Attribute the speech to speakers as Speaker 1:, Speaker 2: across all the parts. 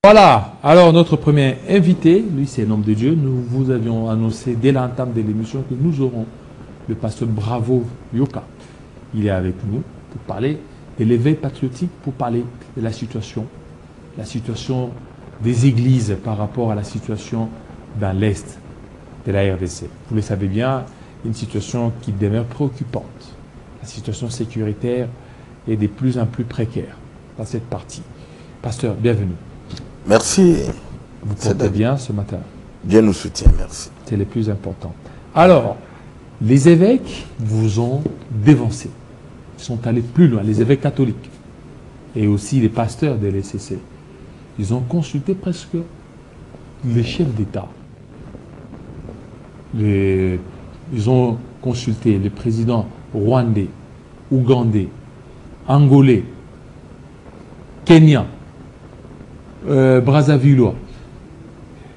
Speaker 1: Voilà, alors notre premier invité, lui c'est un homme de Dieu. Nous vous avions annoncé dès l'entame de l'émission que nous aurons le pasteur Bravo Yoka. Il est avec nous pour parler de l'éveil patriotique, pour parler de la situation des églises par rapport à la situation dans l'Est de la RDC. Vous le savez bien, une situation qui demeure préoccupante. La situation sécuritaire est de plus en plus précaire dans cette partie. Pasteur, bienvenue.
Speaker 2: Merci.
Speaker 1: Vous portez bien ce matin?
Speaker 2: Dieu nous soutient, merci.
Speaker 1: C'est le plus important. Alors, les évêques vous ont dévancé. Ils sont allés plus loin, les évêques catholiques. Et aussi les pasteurs de l'ECC. Ils ont consulté presque les chefs d'État. Ils ont consulté les présidents rwandais, ougandais, angolais, kenyans, Brazzavillois.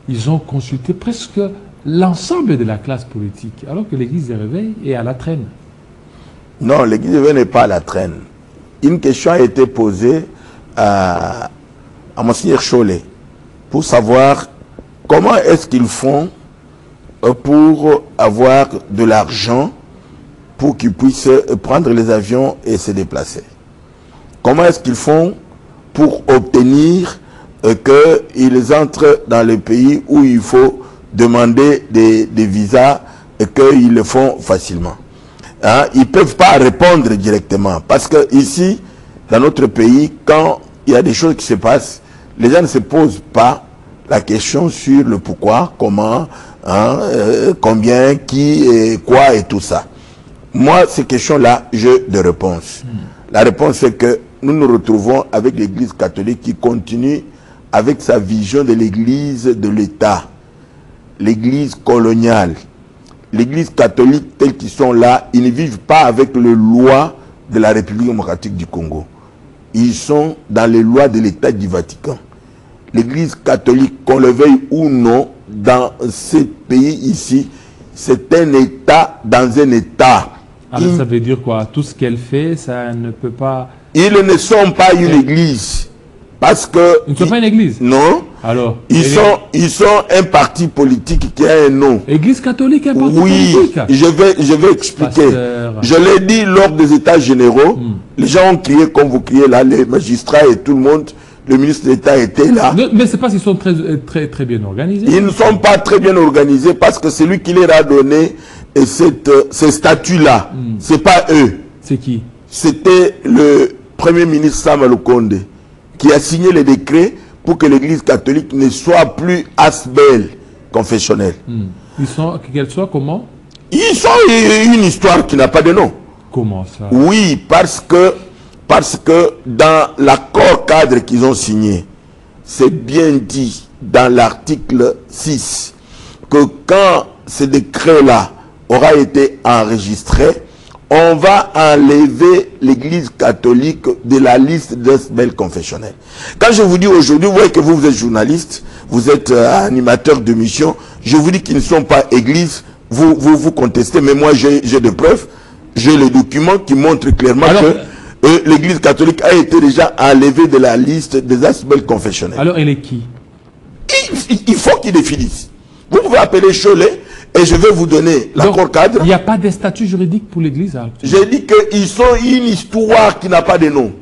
Speaker 1: Ils ont consulté presque l'ensemble de la classe politique, alors que l'église des réveils est à la traîne.
Speaker 2: Non, l'église des réveils n'est pas à la traîne. Une question a été posée à Monseigneur Cholet pour savoir comment est-ce qu'ils font pour avoir de l'argent pour qu'ils puissent prendre les avions et se déplacer. Comment est-ce qu'ils font pour obtenir qu'ils entrent dans le pays où il faut demander des visas et qu'ils le font facilement. Hein? Ils ne peuvent pas répondre directement. Parce que ici, dans notre pays, quand il y a des choses qui se passent, les gens ne se posent pas la question sur le pourquoi, comment, hein, combien, qui, et quoi et tout ça. Moi, ces questions-là, j'ai des réponses. La réponse, c'est que nous nous retrouvons avec l'Église catholique qui continue avec sa vision de l'Église de l'État, l'Église coloniale. L'Église catholique, tels qu'ils sont là, ils ne vivent pas avec les lois de la République démocratique du Congo. Ils sont dans les lois de l'État du Vatican. L'Église catholique, qu'on le veuille ou non, dans ce pays ici, c'est un État dans un État.
Speaker 1: Alors ça veut dire quoi? Tout ce qu'elle fait, ça ne peut pas...
Speaker 2: Ils ne sont pas une église. Parce que...
Speaker 1: Ils ne sont pas une église?
Speaker 2: Non.
Speaker 1: Alors,
Speaker 2: ils sont un parti politique qui a un nom.
Speaker 1: Église catholique, un parti
Speaker 2: politique? Oui, je vais expliquer.
Speaker 1: Pasteur.
Speaker 2: Je l'ai dit lors des États généraux. Les gens ont crié comme vous criez là, les magistrats et tout le monde. Le ministre d'État était là.
Speaker 1: Mais c'est pas qu'ils sont très bien organisés.
Speaker 2: Ils ne sont pas très bien organisés parce que c'est lui qui leur a donné ces statuts-là. C'est pas eux.
Speaker 1: C'est qui? C'était
Speaker 2: le Premier ministre Sama Lukonde qui a signé les décrets pour que l'Église catholique ne soit plus asbel confessionnelle.
Speaker 1: Qu'elle soit comment?
Speaker 2: Ils sont une histoire qui n'a pas de nom.
Speaker 1: Comment ça?
Speaker 2: Oui, parce que dans l'accord cadre qu'ils ont signé, c'est bien dit dans l'article 6 que quand ce décret-là aura été enregistré, on va enlever l'Église catholique de la liste des belles confessionnels. Quand je vous dis aujourd'hui, vous voyez que vous êtes journaliste, vous êtes animateur de mission, je vous dis qu'ils ne sont pas églises, vous contestez, mais moi j'ai des preuves, j'ai les documents qui montrent clairement que l'Église catholique a été déjà enlevée de la liste des asbel confessionnels.
Speaker 1: Alors elle est qui?
Speaker 2: Il faut qu'ils définissent. Vous pouvez appeler Cholet, et je vais vous donner l'accord cadre.
Speaker 1: Il n'y a pas de statut juridique pour l'Église.
Speaker 2: J'ai dit qu'ils sont une histoire qui n'a pas de nom.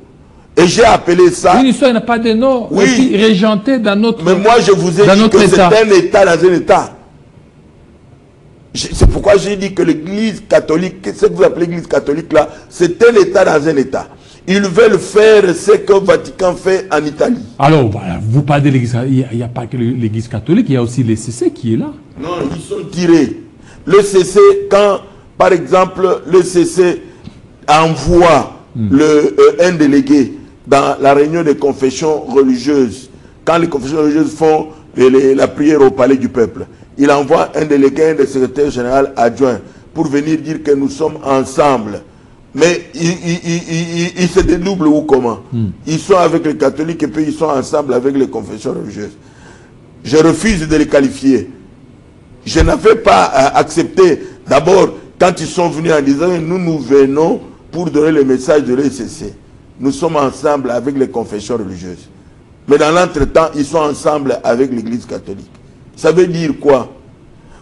Speaker 2: Et j'ai appelé ça...
Speaker 1: Une histoire qui n'a pas de nom.
Speaker 2: Oui.
Speaker 1: Et puis régentée dans notre...
Speaker 2: Mais moi, je vous ai dit que c'est un État dans un État. C'est pourquoi j'ai dit que l'Église catholique, ce que vous appelez l'Église catholique là, c'est un État dans un État. Ils veulent faire ce que le Vatican fait en Italie.
Speaker 1: Alors, voilà, vous parlez de l'Église, il n'y a pas que l'Église catholique, il y a aussi l'ECC qui est là.
Speaker 2: Non, ils sont tirés. L'ECC, quand, par exemple, l'ECC envoie un délégué dans la réunion des confessions religieuses, quand les confessions religieuses font la prière au palais du peuple, il envoie un délégué, un des secrétaires généraux adjoints, pour venir dire que nous sommes ensemble. Mais ils se dédoublent ou comment? Ils sont avec les catholiques et puis ils sont ensemble avec les confessions religieuses. Je refuse de les qualifier. Je n'avais pas accepté. D'abord, quand ils sont venus en disant nous venons pour donner le message de l'ECC. Nous sommes ensemble avec les confessions religieuses. Mais dans l'entretemps, ils sont ensemble avec l'Église catholique. Ça veut dire quoi?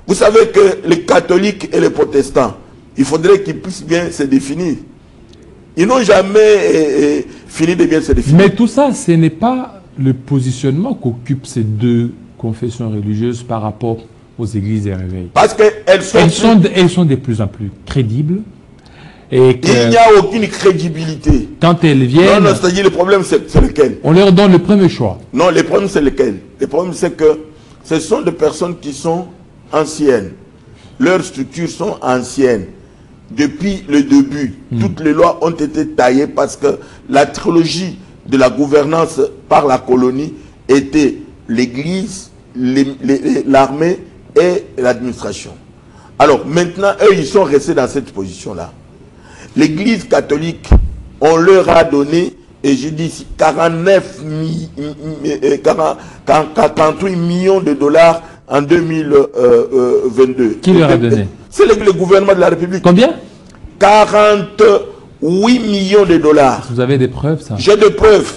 Speaker 2: Vous savez que les catholiques et les protestants, il faudrait qu'ils puissent bien se définir. Ils n'ont jamais fini de bien se définir.
Speaker 1: Mais tout ça, ce n'est pas le positionnement qu'occupent ces deux confessions religieuses par rapport aux églises des réveils.
Speaker 2: Parce qu'elles
Speaker 1: sont de plus en plus crédibles. Et que
Speaker 2: il n'y a aucune crédibilité.
Speaker 1: Quand elles viennent...
Speaker 2: Non, c'est-à-dire le problème, c'est lequel?
Speaker 1: On leur donne le premier choix.
Speaker 2: Non, le problème, c'est lequel? Le problème, c'est que ce sont des personnes qui sont anciennes. Leurs structures sont anciennes. Depuis le début, toutes les lois ont été taillées parce que la trilogie de la gouvernance par la colonie était l'Église, l'armée et l'administration. Alors maintenant, eux, ils sont restés dans cette position-là. L'Église catholique, on leur a donné, et je dis 48 millions de dollars en 2022.
Speaker 1: Qui leur a donné?
Speaker 2: C'est le gouvernement de la République.
Speaker 1: Combien?
Speaker 2: 48 millions de dollars.
Speaker 1: Vous avez des preuves, ça?
Speaker 2: J'ai des preuves.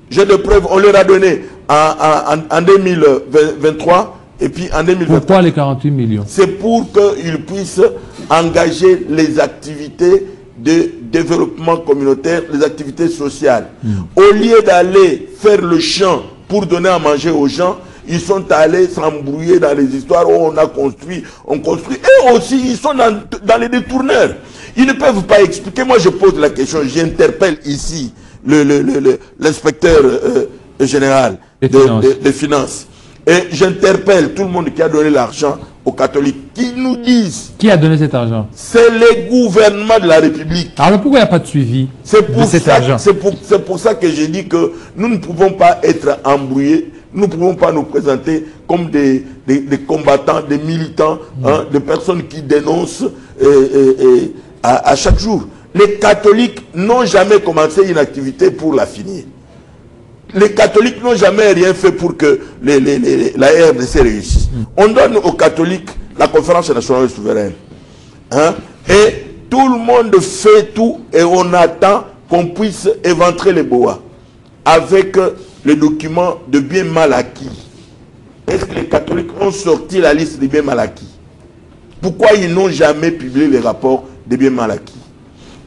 Speaker 2: J'ai des preuves. On leur a donné en 2023 et puis en 2023.
Speaker 1: Pourquoi les 48 millions?
Speaker 2: C'est pour qu'ils puissent engager les activités de développement communautaire, les activités sociales. Au lieu d'aller faire le champ pour donner à manger aux gens, ils sont allés s'embrouiller dans les histoires où on a construit, on construit. Et aussi, ils sont dans les détourneurs. Ils ne peuvent pas expliquer. Moi, je pose la question, j'interpelle ici l'inspecteur général des finances. Et j'interpelle tout le monde qui a donné l'argent aux catholiques, qui nous disent...
Speaker 1: Qui a donné cet argent?
Speaker 2: C'est le gouvernement de la République.
Speaker 1: Alors pourquoi il n'y a pas de suivi de cet argent?
Speaker 2: C'est pour ça que j'ai dit que nous ne pouvons pas être embrouillés, nous ne pouvons pas nous présenter comme des combattants, des militants, des personnes qui dénoncent à chaque jour. Les catholiques n'ont jamais commencé une activité pour la finir. Les catholiques n'ont jamais rien fait pour que la RDC réussisse. On donne aux catholiques la conférence nationale souveraine. Et tout le monde fait tout et on attend qu'on puisse éventrer les boas avec le document de biens mal acquis. Est-ce que les catholiques ont sorti la liste des biens mal acquis? Pourquoi ils n'ont jamais publié les rapports des biens mal acquis?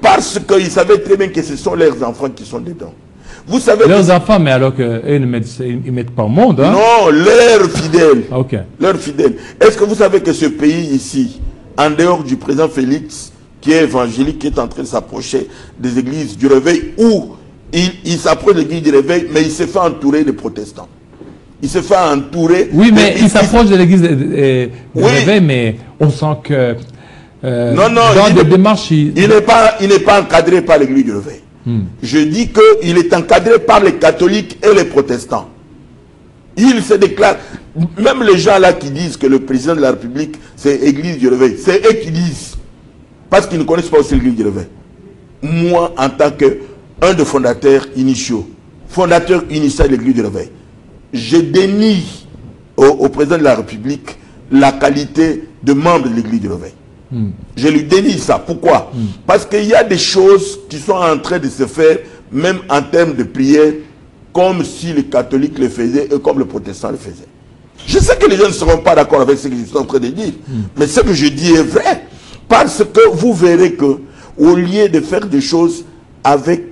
Speaker 2: Parce qu'ils savaient très bien que ce sont leurs enfants qui sont dedans. Vous savez
Speaker 1: leurs enfants, mais alors qu'eux ne mettent pas au monde. Hein?
Speaker 2: Non, leurs fidèles.
Speaker 1: Ok.
Speaker 2: Leurs fidèles. Est-ce que vous savez que ce pays ici, en dehors du président Félix, qui est évangélique, qui est en train de s'approcher des églises du réveil, où il s'approche de l'église du réveil, mais il se fait entourer des protestants. Il se fait entourer...
Speaker 1: Oui, mais il s'approche de l'église du réveil, mais on sent que...
Speaker 2: non,
Speaker 1: dans des démarches...
Speaker 2: Il n'est pas encadré par l'église du réveil. Je dis qu'il est encadré par les catholiques et les protestants. Il se déclare, même les gens là qui disent que le président de la République c'est l'église du réveil, c'est eux qui disent, parce qu'ils ne connaissent pas aussi l'église du réveil. Moi, en tant qu'un des fondateurs initiaux, fondateur initial de l'église du réveil, je dénie au président de la République la qualité de membre de l'église du réveil. Je lui dénie ça. Pourquoi? Parce qu'il y a des choses qui sont en train de se faire, même en termes de prière, comme si les catholiques le faisaient et comme les protestants le faisaient. Je sais que les gens ne seront pas d'accord avec ce que je suis en train de dire, mais ce que je dis est vrai. Parce que vous verrez que, au lieu de faire des choses avec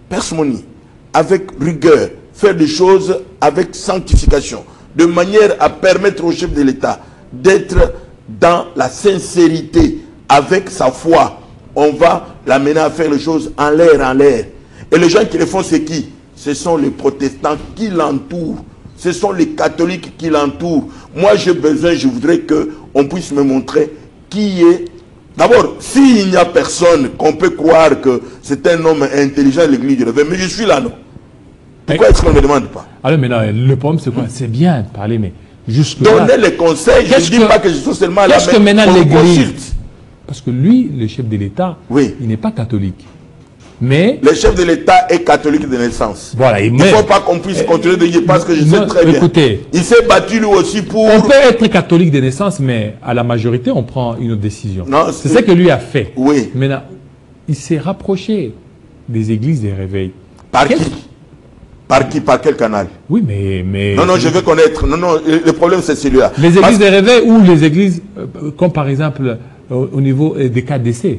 Speaker 2: parcimonie, avec rigueur, faire des choses avec sanctification, de manière à permettre au chef de l'État d'être dans la sincérité, avec sa foi, on va l'amener à faire les choses en l'air, Et les gens qui le font, c'est qui? Ce sont les protestants qui l'entourent. Ce sont les catholiques qui l'entourent. Moi, j'ai besoin, je voudrais qu'on puisse me montrer qui est... D'abord, s'il n'y a personne qu'on peut croire que c'est un homme intelligent de l'église du réveil, mais je suis là, non? Pourquoi est-ce qu'on ne me demande pas?
Speaker 1: Alors maintenant, le problème, c'est quoi? C'est bien de parler, mais...
Speaker 2: Donner les conseils, je ne dis pas que je suis seulement là.
Speaker 1: Qu'est-ce que maintenant l'Église? Parce que lui, le chef de l'État, il n'est pas catholique. Mais
Speaker 2: le chef de l'État est catholique de naissance.
Speaker 1: Voilà,
Speaker 2: il ne faut pas qu'on puisse continuer de dire parce que je sais très bien.
Speaker 1: Écoutez,
Speaker 2: il s'est battu lui aussi pour...
Speaker 1: On peut être catholique de naissance, mais à la majorité, on prend une autre décision. C'est ce que lui a fait.
Speaker 2: Oui.
Speaker 1: Maintenant, il s'est rapproché des églises des réveils.
Speaker 2: Par qui? Par qui? Par quel canal?
Speaker 1: Oui, mais...
Speaker 2: Non, je veux connaître. Non, le problème c'est celui-là.
Speaker 1: Les églises de réveil ou les églises, comme par exemple au niveau des KDC.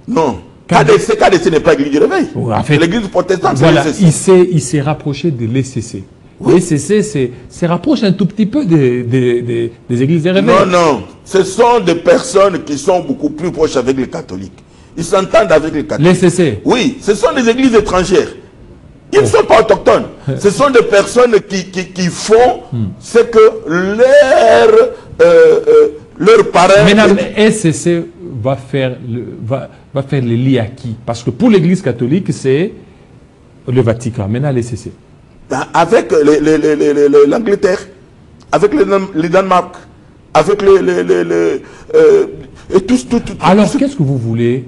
Speaker 2: Non. KDC n'est pas l'église du réveil.
Speaker 1: En fait,
Speaker 2: l'église protestante,
Speaker 1: voilà,
Speaker 2: c'est l'ECC.
Speaker 1: il s'est rapproché de l'ECC.
Speaker 2: Oui.
Speaker 1: L'ECC se rapproche un tout petit peu des églises de réveil.
Speaker 2: Non. Ce sont des personnes qui sont beaucoup plus proches avec les catholiques. Ils s'entendent avec les catholiques.
Speaker 1: L'ECC.
Speaker 2: Oui, ce sont des églises étrangères. Ils ne sont pas autochtones. Ce sont des personnes qui font ce que leur parrain...
Speaker 1: Maintenant, l'ECC va faire les liens à qui? Parce que pour l'Église catholique, c'est le Vatican. Maintenant, l'ECC.
Speaker 2: Avec l'Angleterre, avec le Danemark, avec et tout.
Speaker 1: Alors, qu'est-ce que vous voulez?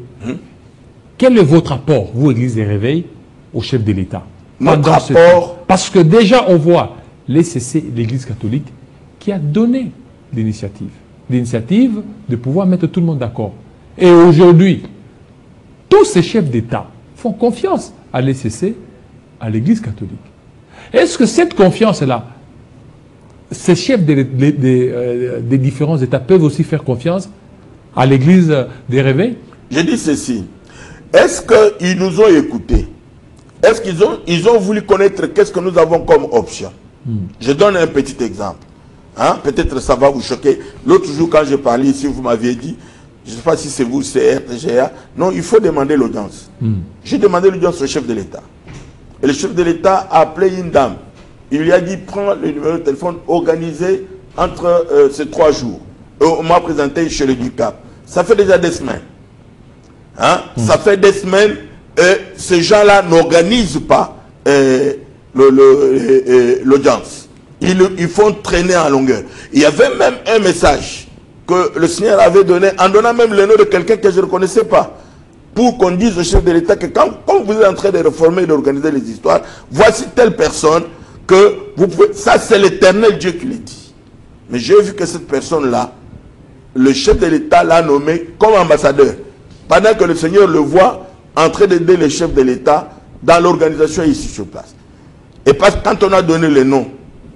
Speaker 1: Quel est votre apport, vous, Église des Réveils, au chef de l'État?
Speaker 2: Notre apport...
Speaker 1: Parce que déjà, on voit l'ECC, l'Église catholique, qui a donné l'initiative. L'initiative de pouvoir mettre tout le monde d'accord. Et aujourd'hui, tous ces chefs d'État font confiance à l'ECC, à l'Église catholique. Est-ce que cette confiance-là, ces chefs des différents États peuvent aussi faire confiance à l'Église des réveils?
Speaker 2: Je dis ceci. Est-ce qu'ils nous ont écoutés? Est-ce qu'ils ont voulu connaître qu'est-ce que nous avons comme option? Je donne un petit exemple. Hein? Peut-être ça va vous choquer. L'autre jour, quand je parlais ici, vous m'aviez dit, je ne sais pas si c'est vous, c'est RTGA. Non, il faut demander l'audience. J'ai demandé l'audience au chef de l'État. Et le chef de l'État a appelé une dame. Il lui a dit, prends le numéro de téléphone organisé entre ces 3 jours. On m'a présenté chez le DUCAP. Ça fait déjà des semaines. Hein? Ça fait des semaines et ces gens-là n'organisent pas l'audience. Ils font traîner en longueur. Il y avait même un message que le Seigneur avait donné, en donnant même le nom de quelqu'un que je ne connaissais pas, pour qu'on dise au chef de l'État que quand vous êtes en train de réformer et d'organiser les histoires, voici telle personne que vous pouvez... Ça, c'est l'Éternel Dieu qui l'a dit. Mais j'ai vu que cette personne-là, le chef de l'État l'a nommé comme ambassadeur. Pendant que le Seigneur le voit en train d'aider le chef de l'État dans l'organisation ici sur place. Et parce que quand on a donné le nom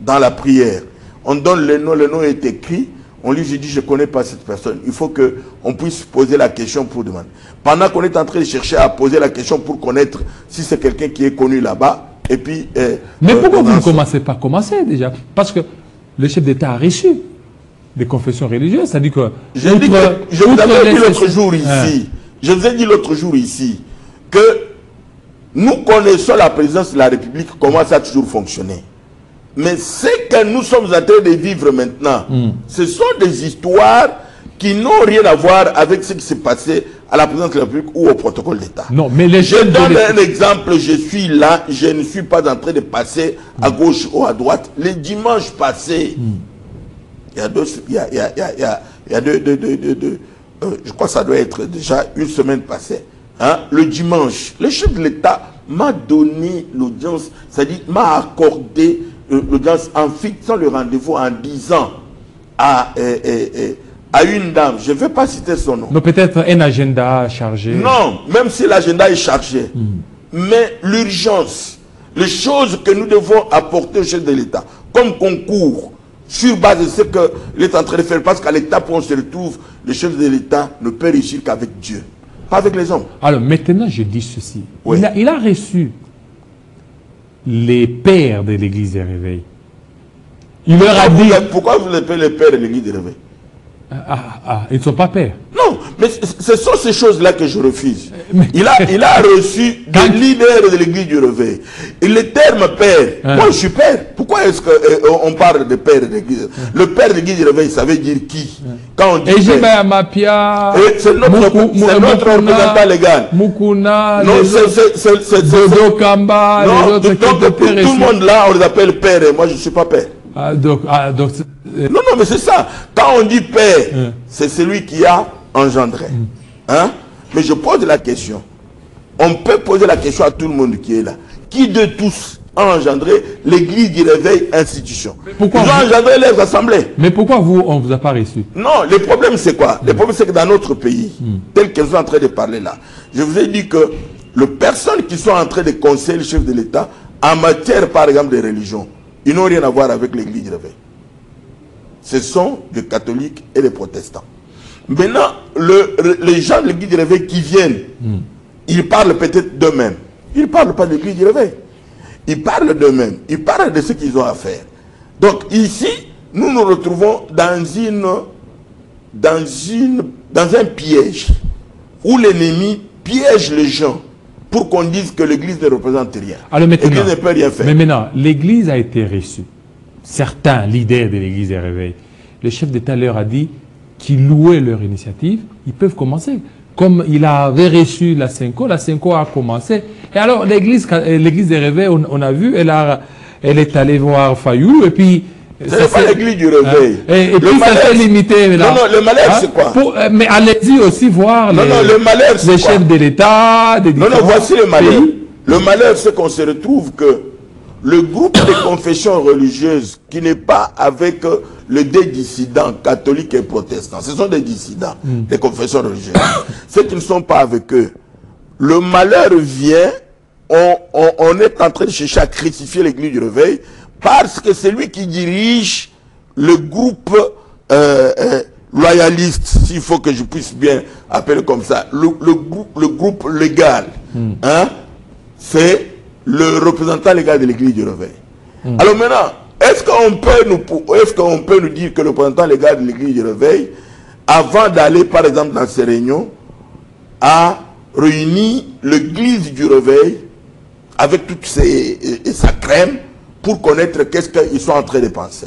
Speaker 2: dans la prière, on donne le nom est écrit, on lui dit, je ne connais pas cette personne. Il faut qu'on puisse poser la question pour demander. Pendant qu'on est en train de chercher à poser la question pour connaître si c'est quelqu'un qui est connu là-bas, et puis...
Speaker 1: Mais pourquoi vous ne commencez pas déjà? Parce que le chef d'État a reçu des confessions religieuses, c'est-à-dire que...
Speaker 2: Je vous avais dit l'autre jour ici, je vous ai dit l'autre jour ici, que nous connaissons la présidence de la République, comment ça a toujours fonctionné. Mais ce que nous sommes en train de vivre maintenant, ce sont des histoires qui n'ont rien à voir avec ce qui s'est passé à la présidence de la République ou au protocole d'État.
Speaker 1: Non, mais les
Speaker 2: je donne un exemple, je suis là, je ne suis pas en train de passer à gauche ou à droite. Les dimanches passés, il y a je crois que ça doit être déjà une semaine passée, hein, le dimanche, le chef de l'État m'a donné l'audience, c'est-à-dire m'a accordé l'audience en fixant le rendez-vous en disant à une dame, je ne vais pas citer son nom.
Speaker 1: Donc peut-être un agenda chargé.
Speaker 2: Non, même si l'agenda est chargé. Mais l'urgence, les choses que nous devons apporter au chef de l'État, comme concours, sur base de ce qu'il est en train de faire, parce qu'à l'étape où on se retrouve, le chef de l'État ne peut réussir qu'avec Dieu, pas avec les hommes.
Speaker 1: Alors maintenant, je dis ceci.
Speaker 2: Oui.
Speaker 1: Il a reçu les pères de l'Église des réveils. Il leur a dit...
Speaker 2: Pourquoi vous appelez les pères de l'Église des réveils?
Speaker 1: Ils ne sont pas pères.
Speaker 2: Non, mais ce sont ces choses-là que je refuse. Il a reçu des leaders de l'Église du réveil. Et le terme père, moi je suis père. Pourquoi est-ce qu'on parle de père de l'Église? Le père de l'Église du réveil, ça veut dire qui? Quand on dit père, c'est notre représentant légal.
Speaker 1: Mukuna,
Speaker 2: non,
Speaker 1: Dodo Kamba, les autres
Speaker 2: tout le monde là, on les appelle père et moi je ne suis pas père.
Speaker 1: Donc,
Speaker 2: non, mais c'est ça. Quand on dit père, c'est celui qui a engendré. Hein? Mais je pose la question. On peut poser la question à tout le monde qui est là. Qui de tous a engendré l'Église du réveil institution? Ils ont engendré les assemblées.
Speaker 1: Mais pourquoi vous, on ne vous a pas reçu?
Speaker 2: Non, le problème c'est quoi? Le problème c'est que dans notre pays, tel qu'ils sont en train de parler là, je vous ai dit que les personnes qui sont en train de conseiller le chef de l'État en matière, par exemple, de religion, ils n'ont rien à voir avec l'église du réveil. Ce sont des catholiques et des protestants. Maintenant, les gens de l'église du réveil qui viennent, ils parlent peut-être d'eux-mêmes. Ils ne parlent pas de l'église du réveil. Ils parlent d'eux-mêmes. Ils parlent de ce qu'ils ont à faire. Donc ici, nous nous retrouvons dans un piège où l'ennemi piège les gens pour qu'on dise que l'église ne représente rien. L'église ne peut rien faire.
Speaker 1: Mais maintenant, l'église a été reçue. Certains leaders de l'église des réveils, le chef d'État leur a dit qu'ils louaient leur initiative, ils peuvent commencer. Comme il avait reçu la Cinco a commencé. Et alors, l'église des réveils, on a vu, elle est allée voir Fayou, et puis...
Speaker 2: Ce n'est pas l'église du réveil.
Speaker 1: Et puis ça s'est limité. Là.
Speaker 2: Non, non, le malheur, c'est quoi?
Speaker 1: Mais allez-y aussi voir les chefs de l'État, des différents pays.
Speaker 2: Voici le malheur. Le malheur, c'est qu'on se retrouve que le groupe de confessions religieuses qui n'est pas avec des dissidents catholiques et protestants, ce sont des dissidents des confessions religieuses, ceux qui ne sont pas avec eux, le malheur vient, on est en train de chercher à crucifier l'église du réveil parce que c'est lui qui dirige le groupe loyaliste, s'il faut que je puisse bien appeler comme ça, le groupe légal, hein, c'est le représentant légal de l'église du réveil. Alors maintenant, est-ce qu'on peut nous dire que le représentant légal de l'église du réveil, avant d'aller par exemple dans ces réunions, a réuni l'église du réveil avec toute sa crème pour connaître qu'est-ce qu'ils sont en train de penser?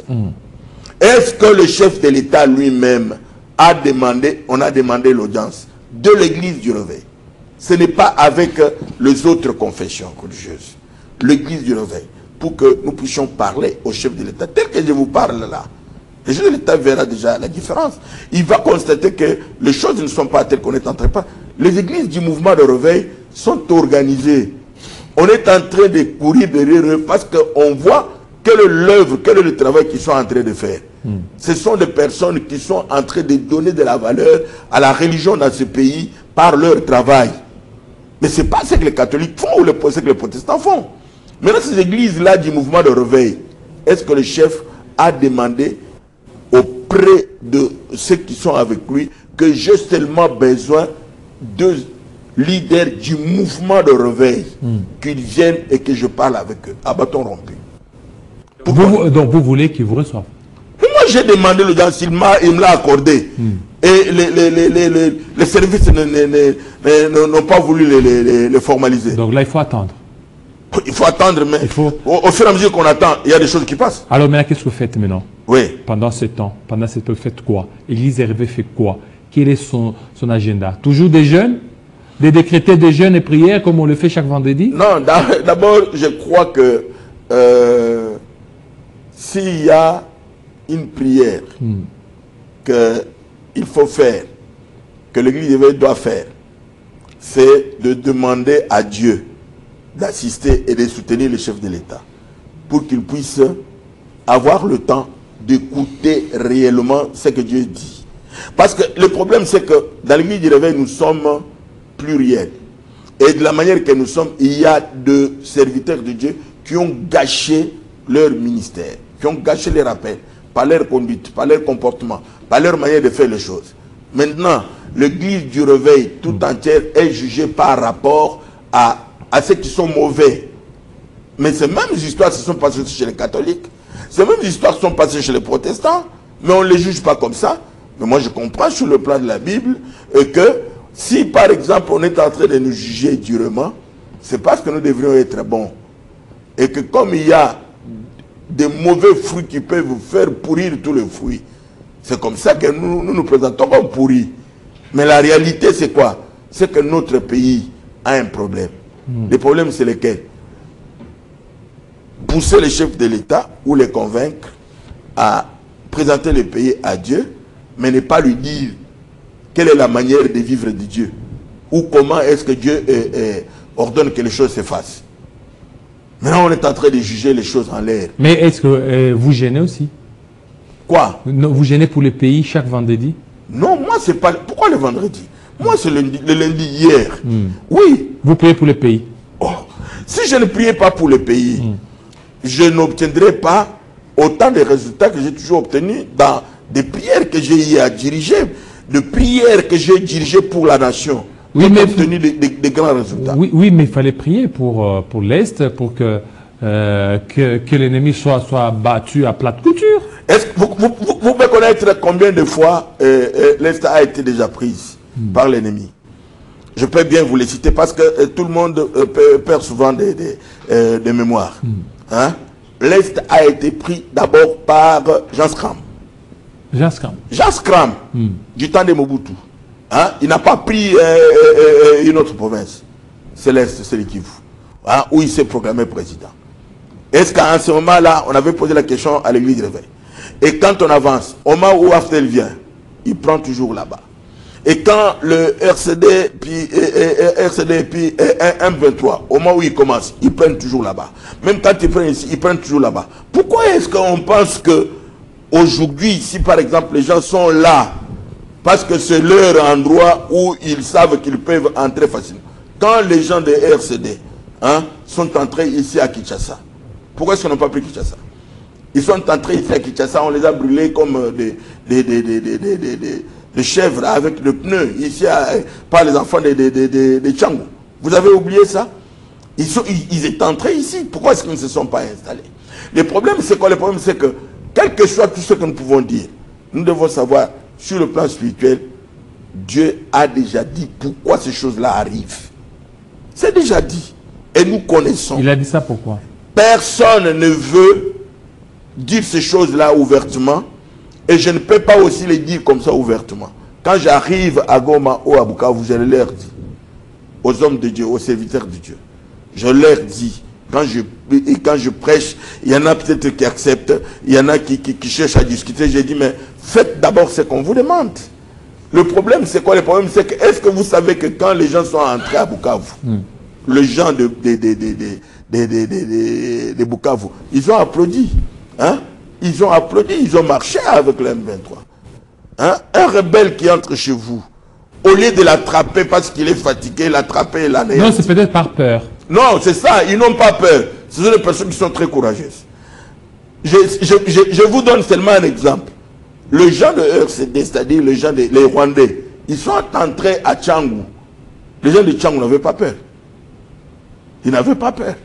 Speaker 2: Est-ce que le chef de l'État lui-même a demandé, on a demandé l'audience de l'église du réveil? Ce n'est pas avec les autres confessions religieuses. L'église du réveil, pour que nous puissions parler au chef de l'État, tel que je vous parle là. Le chef de l'État verra déjà la différence. Il va constater que les choses ne sont pas telles qu'on est en train de parler. Les églises du mouvement de réveil sont organisées. On est en train de courir derrière eux parce qu'on voit quelle est l'œuvre, quel est le travail qu'ils sont en train de faire. Ce sont des personnes qui sont en train de donner de la valeur à la religion dans ce pays par leur travail. Mais ce n'est pas ce que les catholiques font ou ce que les protestants font. Maintenant, ces églises-là du mouvement de réveil, est-ce que le chef a demandé auprès de ceux qui sont avec lui que j'ai seulement besoin de leaders du mouvement de réveil qu'ils viennent et que je parle avec eux, à bâton rompu?
Speaker 1: Donc vous voulez qu'ils vous reçoivent?
Speaker 2: Moi j'ai demandé l'audience, il me l'a accordé. Et les services n'ont pas voulu les formaliser.
Speaker 1: Donc là il faut attendre.
Speaker 2: Il faut attendre, mais au fur et à mesure qu'on attend, il y a des choses qui passent.
Speaker 1: Alors maintenant, qu'est-ce que vous faites maintenant?
Speaker 2: Oui.
Speaker 1: Pendant ce temps, pendant cette période, vous faites quoi? L'église des réveils fait quoi? Quel est son agenda? Toujours des jeûnes? Des décrétés de jeûnes et prières comme on le fait chaque vendredi?
Speaker 2: Non, d'abord, je crois que s'il y a une prière qu'il faut faire, que l'église des réveils doit faire, c'est de demander à Dieu d'assister et de soutenir le chef de l'État pour qu'il puisse avoir le temps d'écouter réellement ce que Dieu dit. Parce que le problème, c'est que dans l'église du réveil, nous sommes pluriels. Et de la manière que nous sommes, il y a des serviteurs de Dieu qui ont gâché leur ministère, qui ont gâché les rappels, par leur conduite, par leur comportement, par leur manière de faire les choses. Maintenant, l'église du réveil tout entière est jugée par rapport à ceux qui sont mauvais. Mais ces mêmes histoires se sont passées chez les catholiques. Ces mêmes histoires sont passées chez les protestants. Mais on ne les juge pas comme ça. Mais moi je comprends sur le plan de la Bible que si par exemple on est en train de nous juger durement, c'est parce que nous devrions être bons. Et que comme il y a des mauvais fruits qui peuvent vous faire pourrir tous les fruits, c'est comme ça que nous présentons comme pourris. Mais la réalité c'est quoi? C'est que notre pays a un problème. Le problème, c'est lequel? Pousser les chefs de l'État ou les convaincre à présenter le pays à Dieu, mais ne pas lui dire quelle est la manière de vivre de Dieu ou comment est-ce que Dieu ordonne que les choses se fassent. Maintenant, on est en train de juger les choses en l'air.
Speaker 1: Mais est-ce que vous gênez aussi?
Speaker 2: Quoi?
Speaker 1: Vous gênez pour le pays chaque vendredi?
Speaker 2: Non, moi, c'est pas... Pourquoi le vendredi? Moi, c'est le lundi hier. Oui.
Speaker 1: Vous priez pour le pays?
Speaker 2: Oh, Si je ne priais pas pour le pays, je n'obtiendrais pas autant de résultats que j'ai toujours obtenus dans des prières que j'ai eu à diriger, de prières que j'ai dirigées pour la nation. Oui, mais obtenu des grands résultats.
Speaker 1: Oui, mais il fallait prier pour l'Est, pour que l'ennemi soit battu à plate couture.
Speaker 2: Est-ce que vous pouvez connaître combien de fois l'Est a été déjà prise par l'ennemi? Je peux bien vous les citer parce que tout le monde perd souvent des mémoires. Hein? L'Est a été pris d'abord par Jean Scram. Jean Scram, du temps de Mobutu. Hein? Il n'a pas pris une autre province. C'est l'Est, c'est le Kivu. Hein? Où il s'est proclamé président. Est-ce qu'à ce moment-là, on avait posé la question à l'église de Réveil? Et quand on avance, au moment où Aftel vient, il prend toujours là-bas. Et quand le RCD, puis M23, au moment où ils commencent, ils prennent toujours là-bas. Même quand ils prennent ici, ils prennent toujours là-bas. Pourquoi est-ce qu'on pense que aujourd'hui, si par exemple les gens sont là, parce que c'est leur endroit où ils savent qu'ils peuvent entrer facilement. Quand les gens de RCD sont entrés ici à Kinshasa, pourquoi est-ce qu'ils n'ont pas pris Kinshasa? Ils sont entrés ici à Kinshasa, on les a brûlés comme des chèvres avec le pneu, ici par les enfants des Tchangou. Vous avez oublié ça? Ils étaient entrés ici. Pourquoi est-ce qu'ils ne se sont pas installés? Le problème, c'est quoi? Le problème, c'est que, quel que soit tout ce que nous pouvons dire, nous devons savoir, sur le plan spirituel, Dieu a déjà dit pourquoi ces choses-là arrivent. C'est déjà dit. Et nous connaissons.
Speaker 1: Il a dit ça pourquoi?
Speaker 2: Personne ne veut dire ces choses-là ouvertement. Et je ne peux pas aussi les dire comme ça ouvertement. Quand j'arrive à Goma ou à Bukavu, je leur dis, aux hommes de Dieu, aux serviteurs de Dieu, je leur dis, quand je prêche, il y en a peut-être qui acceptent, il y en a qui cherchent à discuter, je dis, mais faites d'abord ce qu'on vous demande. Le problème, c'est quoi? Le problème, c'est que, est-ce que vous savez que quand les gens sont entrés à Bukavu, les gens de Bukavu, ils ont applaudi, hein? Ils ont applaudi, ils ont marché avec le M23. Hein? Un rebelle qui entre chez vous, au lieu de l'attraper parce qu'il est fatigué, l'attraper et l'anéantir.
Speaker 1: Non, c'est peut-être par peur.
Speaker 2: Non, c'est ça, ils n'ont pas peur. Ce sont des personnes qui sont très courageuses. Je vous donne seulement un exemple. Les gens de RCD, c'est-à-dire les Rwandais, ils sont entrés à Tchangou. Les gens de Tchangou n'avaient pas peur. Ils n'avaient pas peur.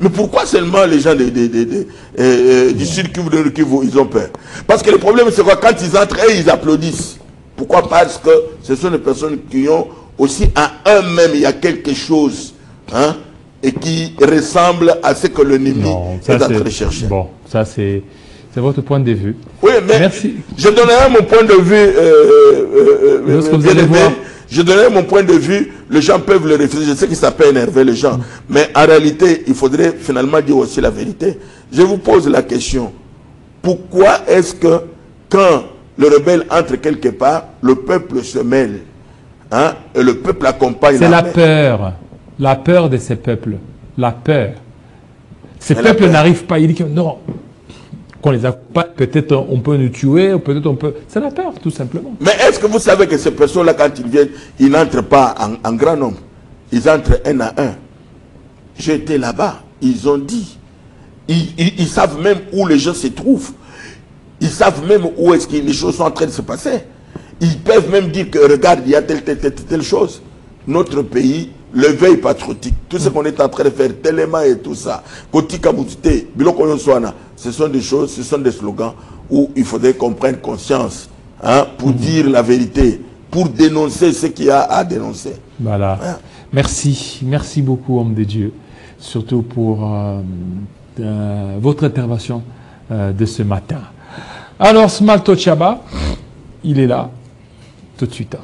Speaker 2: Mais pourquoi seulement les gens du Sud Kivu, ils ont peur? Parce que le problème, c'est quoi? Quand ils entrent, ils applaudissent. Pourquoi? Parce que ce sont des personnes qui ont aussi en eux-mêmes, il y a quelque chose, hein, et qui ressemble à ce que l'ennemi est en train de chercher.
Speaker 1: Bon, ça c'est votre point de vue.
Speaker 2: Oui, mais
Speaker 1: merci.
Speaker 2: Je donnerai mon point de vue.
Speaker 1: Vous allez voir.
Speaker 2: Je donnerai mon point de vue, les gens peuvent le refuser, je sais que ça peut énerver les gens, mais en réalité, il faudrait finalement dire aussi la vérité. Je vous pose la question, pourquoi est-ce que quand le rebelle entre quelque part, le peuple se mêle, hein, et le peuple accompagne?
Speaker 1: C'est la peur de ces peuples, la peur. Ces peuples n'arrivent pas, ils disent que non, qu'on les a pas, peut-être on peut nous tuer, peut-être on peut... C'est la peur, tout simplement.
Speaker 2: Mais est-ce que vous savez que ces personnes-là, quand ils viennent, ils n'entrent pas en grand nombre. Ils entrent un à un. J'étais là-bas, ils ont dit. Ils savent même où les gens se trouvent. Ils savent même où est-ce que les choses sont en train de se passer. Ils peuvent même dire que, regarde, il y a telle chose. Notre pays, le veille patriotique, tout ce qu'on est en train de faire, tellement et tout ça, ce sont des choses, ce sont des slogans où il faudrait qu'on prenne conscience, hein, pour dire la vérité, pour dénoncer ce qu'il y a à dénoncer.
Speaker 1: Voilà. Ouais. Merci beaucoup, homme de Dieu, surtout pour votre intervention de ce matin. Alors, Smalto Tchaba, il est là, tout de suite.